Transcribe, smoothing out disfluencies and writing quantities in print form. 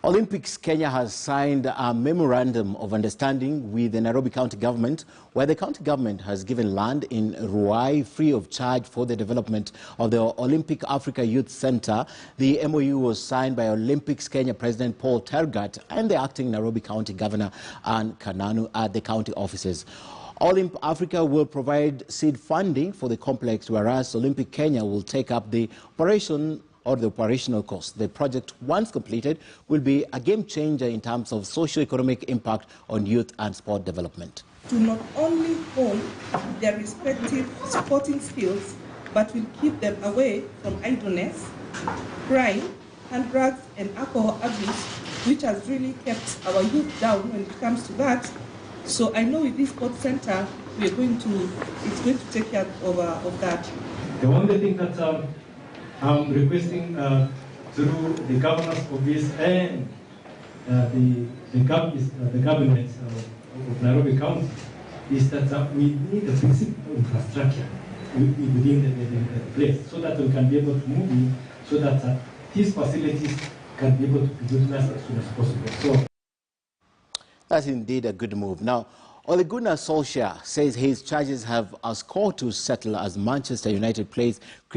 Olympics Kenya has signed a memorandum of understanding with the Nairobi County government, where the county government has given land in Ruai free of charge for the development of the Olympic Africa Youth Center. The MOU was signed by Olympics Kenya President Paul Tergat and the acting Nairobi County Governor Anne Kananu at the county offices. Olymp Africa will provide seed funding for the complex, whereas Olympic Kenya will take up the operational cost. The project, once completed, will be a game changer in terms of socio-economic impact on youth and sport development. To not only hone their respective sporting skills, but will keep them away from idleness, crime, and drugs and alcohol abuse, which has really kept our youth down when it comes to that. So I know with this sports center, it's going to take care of that. The only thing that I'm requesting through the governor's office and the government of Nairobi County is that we need a basic infrastructure within the place so that we can be able to move in, so that these facilities can be able to be utilized as soon as possible. So that's indeed a good move. Now, Ole Gunnar Solskjaer says his charges have a score to settle as Manchester United plays